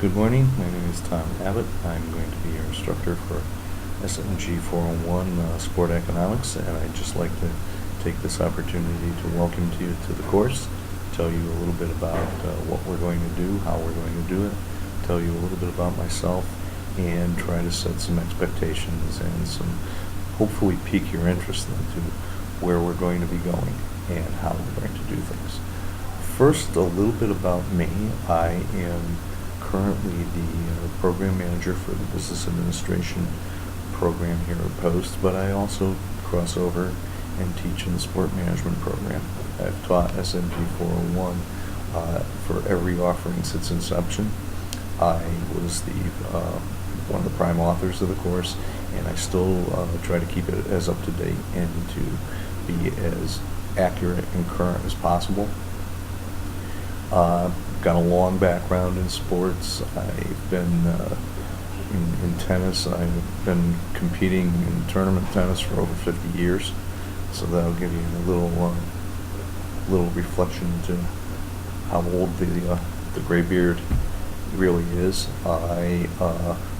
Good morning, my name is Tom Abbott. I'm going to be your instructor for SMG 401 Sport Economics, and I'd just like to take this opportunity to welcome you to the course, tell you a little bit about what we're going to do, how we're going to do it, tell you a little bit about myself, and try to set some expectations and hopefully pique your interest into where we're going to be going and how we're going to do things. First, a little bit about me. I am currently the program manager for the business administration program here at Post, but I also cross over and teach in the sport management program. I've taught SMG 401 for every offering since inception. I was one of the prime authors of the course, and I still try to keep it as up to date and to be as accurate and current as possible. Got a long background in sports. I've been in tennis. I've been competing in tournament tennis for over 50 years, so that'll give you a little reflection into how old the gray beard really is. I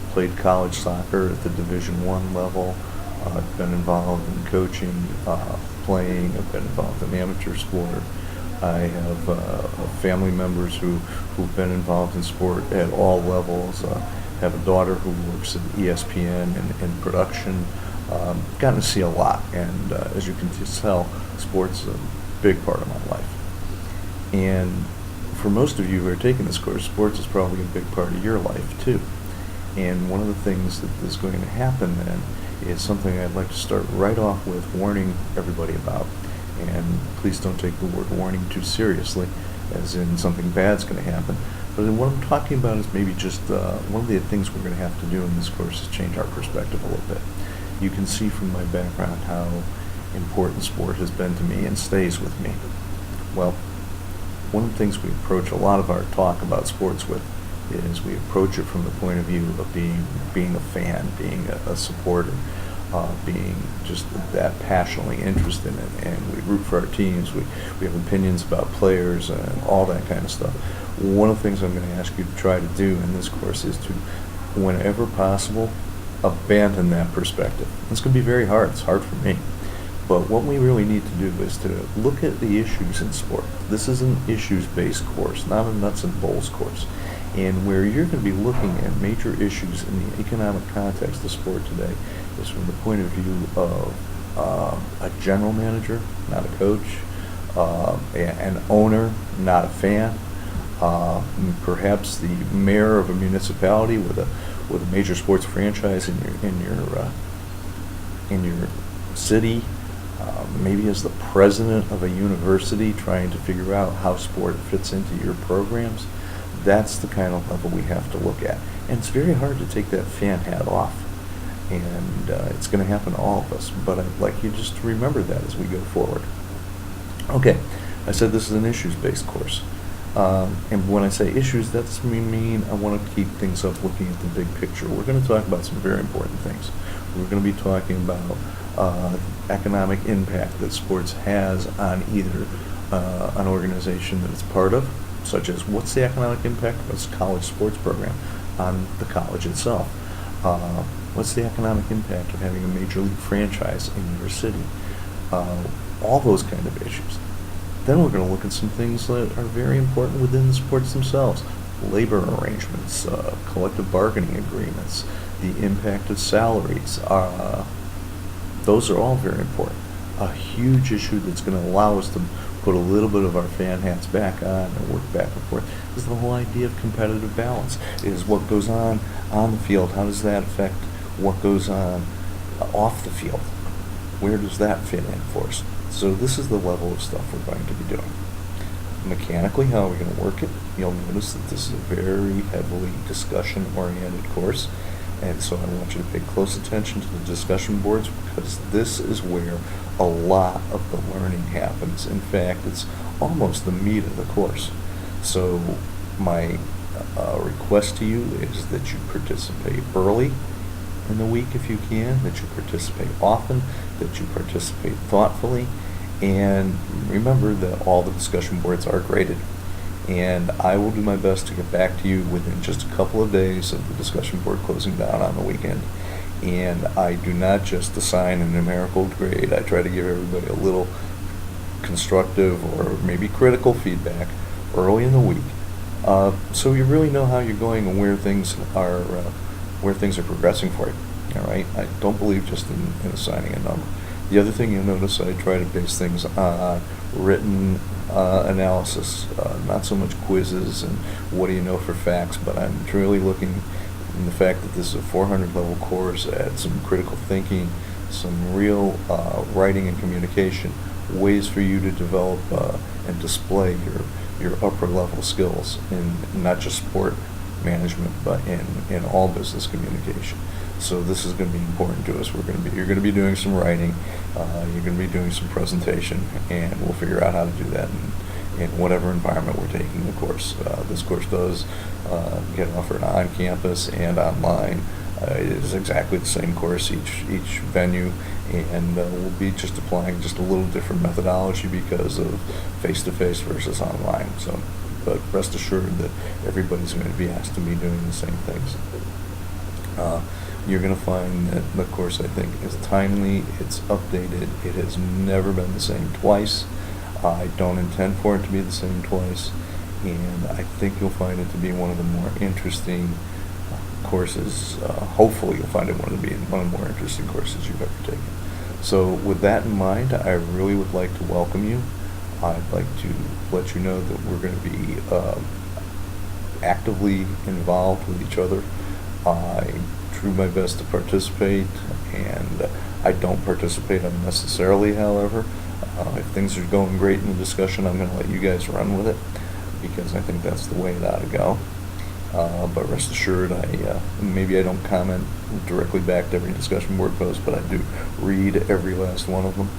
played college soccer at the Division I level. I've been involved in coaching, playing. I've been involved in amateur sport. I have family members who've been involved in sport at all levels. Have a daughter who works at ESPN in production. Gotten to see a lot, and as you can tell, sports is a big part of my life. And for most of you who are taking this course, sports is probably a big part of your life too. And one of the things that is going to happen then is something I'd like to start right off with warning everybody about. And please don't take the word warning too seriously, as in something bad's going to happen. But what I'm talking about is maybe just one of the things we're going to have to do in this course is change our perspective a little bit. You can see from my background how important sport has been to me and stays with me. Well, one of the things we approach a lot of our talk about sports with is we approach it from the point of view of being a fan, being a supporter, being just that passionately interested in it, and we root for our teams, we have opinions about players and all that kind of stuff. One of the things I'm going to ask you to try to do in this course is to, whenever possible, abandon that perspective. It's going to be very hard. It's hard for me. But what we really need to do is to look at the issues in sport. This is an issues-based course, not a nuts and bolts course. And where you're going to be looking at major issues in the economic context of sport today is from the point of view of a general manager, not a coach, an owner, not a fan, perhaps the mayor of a municipality with a major sports franchise in your city, maybe as the president of a university trying to figure out how sport fits into your programs. That's the kind of level we have to look at. And it's very hard to take that fan hat off. And it's going to happen to all of us. But I'd like you just to remember that as we go forward. Okay, I said this is an issues-based course. And when I say issues, that's mean I want to keep things up looking at the big picture. We're going to talk about some very important things. We're going to be talking about economic impact that sports has on either an organization that it's part of, such as what's the economic impact of its college sports program on the college itself? What's the economic impact of having a major league franchise in your city? All those kind of issues. Then we're going to look at some things that are very important within the sports themselves. Labor arrangements, collective bargaining agreements, the impact of salaries. Those are all very important. A huge issue that's going to allow us to put a little bit of our fan hats back on and work back and forth is the whole idea of competitive balance. Is what goes on the field, how does that affect what goes on off the field? Where does that fit in for us? So this is the level of stuff we're going to be doing. Mechanically, how are we going to work it? You'll notice that this is a very heavily discussion-oriented course, and so I want you to pay close attention to the discussion boards, because this is where a lot of the learning happens. In fact, it's almost the meat of the course. So my request to you is that you participate early in the week if you can, that you participate often, that you participate thoughtfully, and remember that all the discussion boards are graded. and I will do my best to get back to you within just a couple of days of the discussion board closing down on the weekend. And I do not just assign a numerical grade. I try to give everybody a little constructive or maybe critical feedback early in the week, so you really know how you're going and where things are progressing for you. All right, I don't believe just in assigning a number. The other thing you'll notice, I try to base things on written analysis, not so much quizzes and what do you know for facts, but I'm truly looking in the fact that this is a 400 level course at some critical thinking, some real writing and communication, ways for you to develop and display your upper level skills in not just sport management, but in all business communication. So this is going to be important to us. You're going to be doing some writing, you're going to be doing some presentation, and we'll figure out how to do that in whatever environment we're taking the course. This course does get offered on campus and online. It is exactly the same course each venue, and we'll be just applying just a little different methodology because of face-to-face versus online. So, but rest assured that everybody's going to be asked to be doing the same things. You're going to find that the course, I think, is timely, it's updated, it has never been the same twice. I don't intend for it to be the same twice, and I think you'll find it to be one of the more interesting courses. Hopefully you'll find it one of the more interesting courses you've ever taken. So with that in mind, I really would like to welcome you. I'd like to let you know that we're going to be actively involved with each other. I do my best to participate, and I don't participate unnecessarily, however. If things are going great in the discussion, I'm going to let you guys run with it, because I think that's the way it ought to go. But rest assured, maybe I don't comment directly back to every discussion board post, but I do read every last one of them,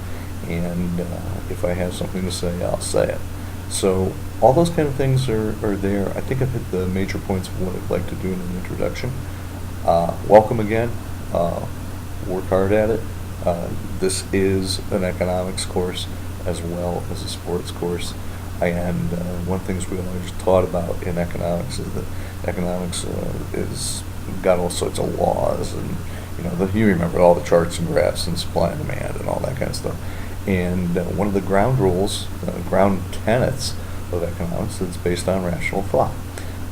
and if I have something to say, I'll say it. So all those kind of things are there. I think I've hit the major points of what I'd like to do in an introduction. Welcome again. Work hard at it. This is an economics course as well as a sports course. And one thing we always taught about in economics is that economics is got all sorts of laws, and you remember all the charts and graphs and supply and demand and all that kind of stuff. And one of the ground rules, ground tenets of economics is based on rational thought.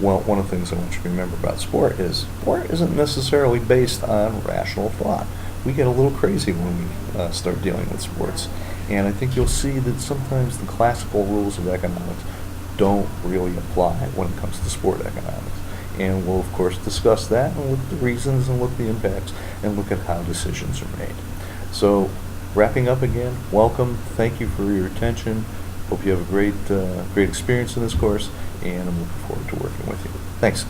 Well, one of the things I want you to remember about sport isn't necessarily based on rational thought. We get a little crazy when we start dealing with sports. And I think you'll see that sometimes the classical rules of economics don't really apply when it comes to sport economics. And we'll, of course, discuss that and look at the reasons and look at the impacts and look at how decisions are made. So, wrapping up again, welcome. Thank you for your attention. Hope you have a great experience in this course, and I'm looking forward to working with you. Thanks.